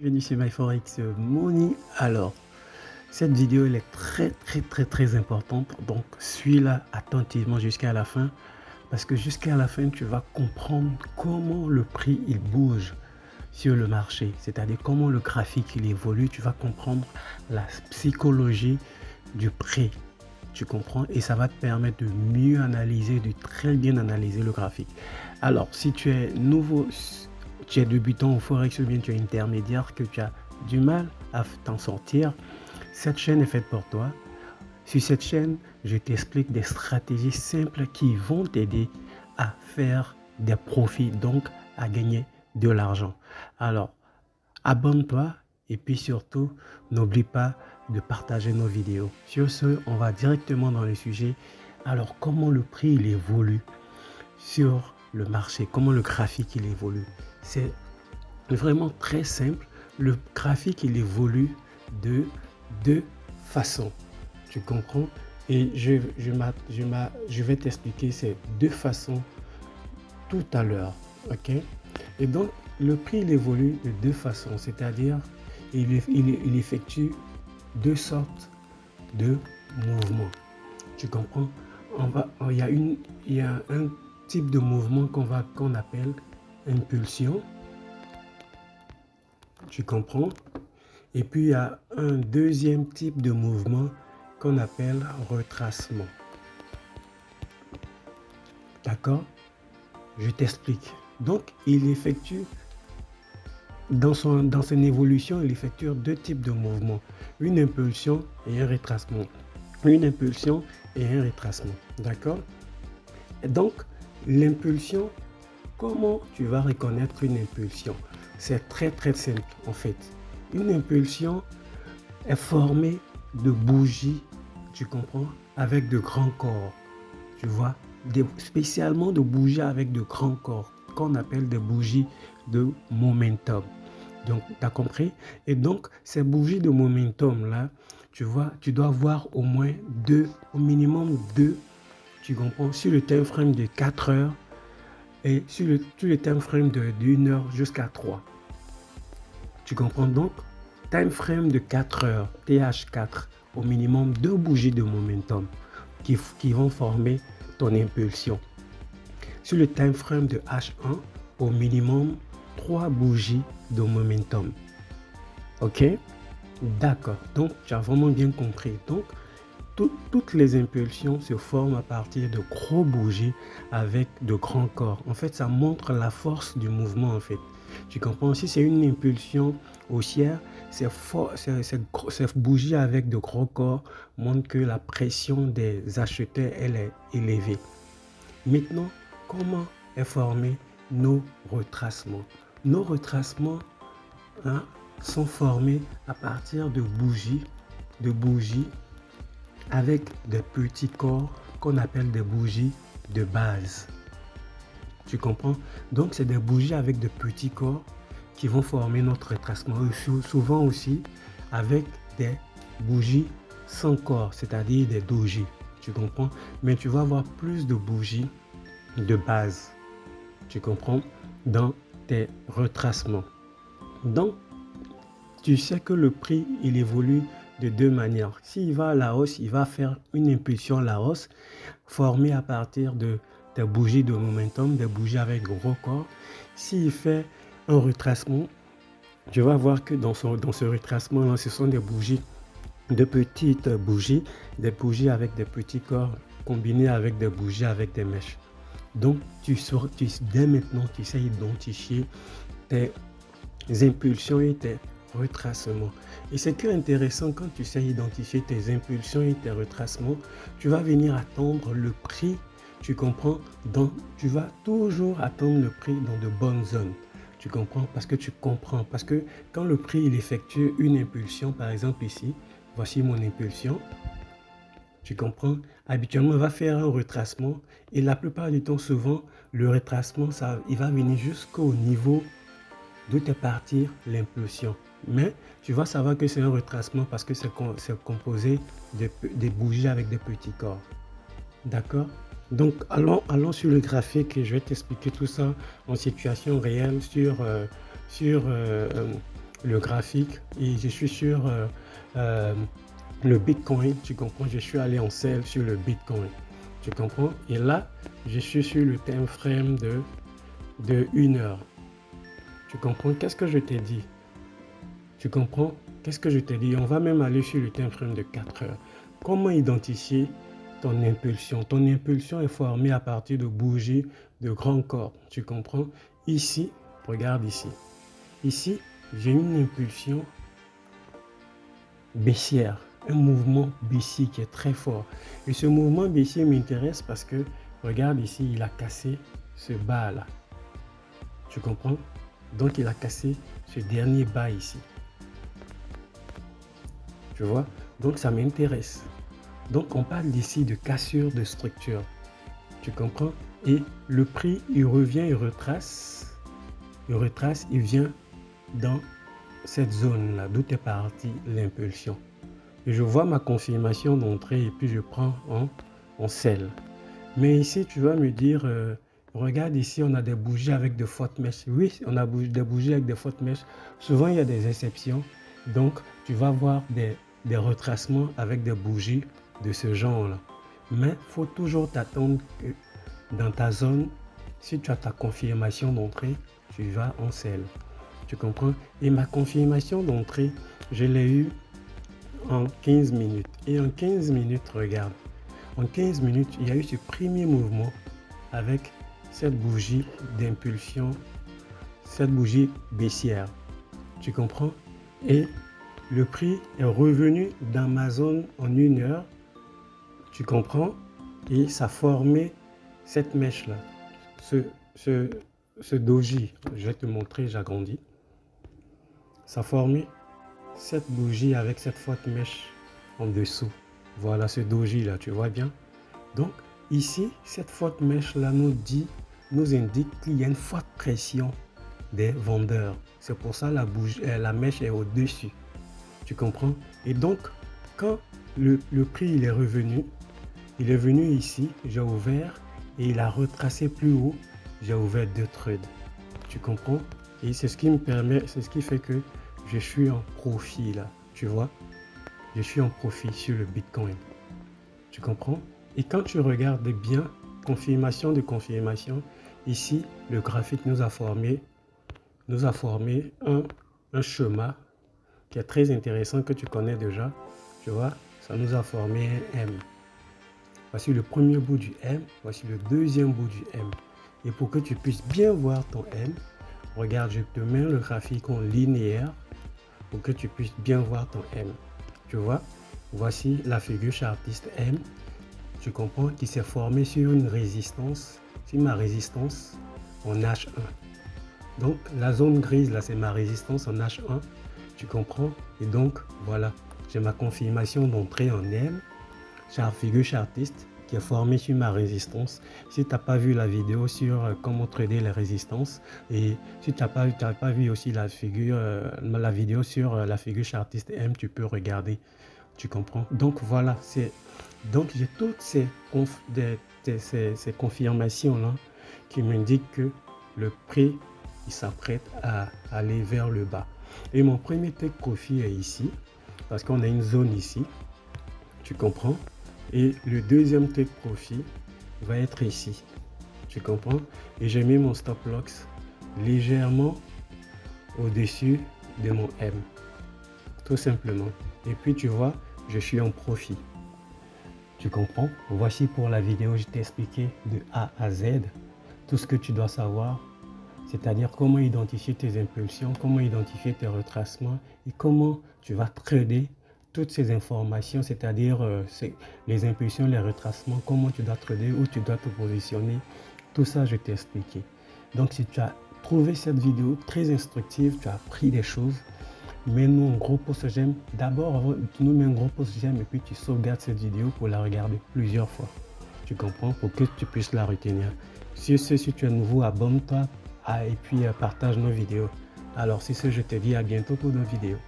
Bienvenue chez MyForex Money. Alors, cette vidéo elle est très importante, donc suis-la attentivement jusqu'à la fin parce que jusqu'à la fin tu vas comprendre comment le prix il bouge sur le marché, c'est-à-dire comment le graphique il évolue. Tu vas comprendre la psychologie du prix, tu comprends, et ça va te permettre de mieux analyser, de très bien analyser le graphique. Alors, si tu es nouveau, tu es débutant au Forex ou bien tu es intermédiaire, que tu as du mal à t'en sortir, cette chaîne est faite pour toi. Sur cette chaîne, je t'explique des stratégies simples qui vont t'aider à faire des profits, donc à gagner de l'argent. Alors, abonne-toi et puis surtout, n'oublie pas de partager nos vidéos. Sur ce, on va directement dans le sujet. Alors, comment le prix il évolue sur le marché, comment le graphique il évolue. C'est vraiment très simple. Le graphique il évolue de deux façons. Tu comprends? Et je vais t'expliquer ces deux façons tout à l'heure. Ok? Et donc, le prix il évolue de deux façons, c'est-à-dire il effectue deux sortes de mouvements. Tu comprends? Il y a un type de mouvement qu'on appelle impulsion. Tu comprends? Et puis il y a un deuxième type de mouvement qu'on appelle retracement. D'accord? Je t'explique. Donc, il effectue dans son évolution, il effectue deux types de mouvements, une impulsion et un retracement. Une impulsion et un retracement. D'accord? Et donc, l'impulsion, comment tu vas reconnaître une impulsion? C'est très simple en fait. Une impulsion est formée de bougies, tu comprends, avec de grands corps. Tu vois, spécialement de bougies avec de grands corps, qu'on appelle des bougies de momentum. Donc, tu as compris? Et donc, ces bougies de momentum là, tu vois, tu dois voir au moins deux, au minimum deux, tu comprends, sur le time frame de 4 heures et sur le time frame de 1 heure jusqu'à 3. Tu comprends donc? Time frame de 4 heures, TH4, au minimum deux bougies de momentum qui vont former ton impulsion. Sur le time frame de H1, au minimum 3 bougies de momentum. Ok? D'accord. Donc, tu as vraiment bien compris. Donc, toutes les impulsions se forment à partir de gros bougies avec de grands corps. En fait, ça montre la force du mouvement, en fait. Tu comprends? Si c'est une impulsion haussière, ces bougies avec de gros corps montrent que la pression des acheteurs, elle est élevée. Maintenant, comment est formé nos retracements? Nos retracements sont formés à partir de bougies avec des petits corps qu'on appelle des bougies de base. Tu comprends? Donc, c'est des bougies avec de petits corps qui vont former notre retracement. Souvent aussi avec des bougies sans corps, c'est-à-dire des doji. Tu comprends? Mais tu vas avoir plus de bougies de base. Tu comprends? Dans tes retracements. Donc, tu sais que le prix, il évolue de deux manières. S'il va à la hausse, il va faire une impulsion à la hausse formée à partir de des bougies de momentum, des bougies avec gros corps. S'il fait un retracement, tu vas voir que dans ce retracement-là, ce sont des bougies, de petites bougies, des bougies avec des petits corps combinés avec des bougies avec des mèches. Donc, dès maintenant, tu sais identifier tes impulsions et tes retracements. Et c'est que intéressant, quand tu sais identifier tes impulsions et tes retracements, tu vas venir attendre le prix, tu comprends, tu vas toujours attendre le prix dans de bonnes zones. Tu comprends? Parce que tu comprends. Parce que quand le prix il effectue une impulsion, par exemple ici, voici mon impulsion. Tu comprends? Habituellement, on va faire un retracement et la plupart du temps, souvent, le retracement, il va venir jusqu'au niveau d'où est partie l'impulsion. Mais tu vas savoir que c'est un retracement parce que c'est composé de bougies avec des petits corps. D'accord? Donc, allons sur le graphique et je vais t'expliquer tout ça en situation réelle sur le graphique et je suis sur le Bitcoin, tu comprends, je suis allé en sell sur le Bitcoin, tu comprends, et là, je suis sur le time frame de 1 heure, tu comprends, qu'est-ce que je t'ai dit, tu comprends, qu'est-ce que je t'ai dit, on va même aller sur le time frame de 4 heures, comment identifier ton impulsion. Ton impulsion est formée à partir de bougies de grand corps, tu comprends, ici, regarde ici, j'ai une impulsion baissière, un mouvement baissier qui est très fort. Et ce mouvement baissier m'intéresse parce que, regarde ici, il a cassé ce bas là. Tu comprends? Donc, il a cassé ce dernier bas ici. Tu vois? Donc, ça m'intéresse. Donc, on parle ici de cassure de structure. Tu comprends? Et le prix, il revient, il retrace, il vient dans cette zone-là, d'où est partie l'impulsion. Et je vois ma confirmation d'entrée et puis je prends en sell. Mais ici, tu vas me dire, regarde ici, on a des bougies avec de fortes mèches. Oui, on a des bougies avec de fortes mèches. Souvent, il y a des exceptions. Donc, tu vas voir des retracements avec des bougies de ce genre-là. Mais il faut toujours t'attendre que dans ta zone, si tu as ta confirmation d'entrée, tu vas en sell. Tu comprends? Et ma confirmation d'entrée, je l'ai eue en 15 minutes. Et en 15 minutes, regarde, en 15 minutes, il y a eu ce premier mouvement avec cette bougie d'impulsion, cette bougie baissière. Tu comprends? Et le prix est revenu dans ma zone en 1 heure. Tu comprends? Et ça formait cette mèche-là. Ce doji, je vais te montrer, j'agrandis. Ça formait cette bougie avec cette forte mèche en dessous. Voilà ce doji là, tu vois bien. Donc ici, cette forte mèche là nous indique qu'il y a une forte pression des vendeurs. C'est pour ça la mèche est au-dessus. Tu comprends? Et donc, quand le prix il est venu ici, j'ai ouvert et il a retracé plus haut, j'ai ouvert 2 trades. Tu comprends? Et c'est ce qui me permet, c'est ce qui fait que je suis en profit là, tu vois, je suis en profit sur le Bitcoin, tu comprends? Et quand tu regardes bien, confirmation de confirmation, ici, le graphique nous a formé un schéma qui est très intéressant que tu connais déjà, tu vois, ça nous a formé un M. Voici le premier bout du M, voici le deuxième bout du M. Et pour que tu puisses bien voir ton M, regarde, je te mets le graphique en linéaire pour que tu puisses bien voir ton M. Tu vois, voici la figure chartiste M, tu comprends, qui s'est formée sur une résistance, sur ma résistance en H1. Donc la zone grise là, c'est ma résistance en H1, tu comprends. Et donc voilà, j'ai ma confirmation d'entrée en M, figure chartiste, qui est formée sur ma résistance. Si tu n'as pas vu la vidéo sur comment trader les résistances, et si tu n'as pas vu aussi la vidéo sur la figure chartiste M, tu peux regarder, tu comprends. Donc voilà, donc j'ai toutes ces confirmations là qui m'indiquent que le prix il s'apprête à aller vers le bas. Et mon premier take profit est ici, parce qu'on a une zone ici, tu comprends. Et le deuxième take profit va être ici, tu comprends. Et j'ai mis mon stop loss légèrement au-dessus de mon M, tout simplement. Et puis tu vois, je suis en profit, tu comprends. Voici pour la vidéo, je t'ai expliqué de A à Z tout ce que tu dois savoir, c'est-à-dire comment identifier tes impulsions, comment identifier tes retracements et comment tu vas trader toutes ces informations, c'est-à-dire les impulsions, les retracements, comment tu dois trader, où tu dois te positionner, tout ça je t'ai expliqué. Donc si tu as trouvé cette vidéo très instructive, tu as appris des choses, mets-nous un gros pouce j'aime. D'abord, tu nous mets un gros pouce j'aime et puis tu sauvegardes cette vidéo pour la regarder plusieurs fois. Tu comprends? Pour que tu puisses la retenir. Si tu es nouveau, abonne-toi et puis partage nos vidéos. Alors si je te dis à bientôt pour d'autres vidéos.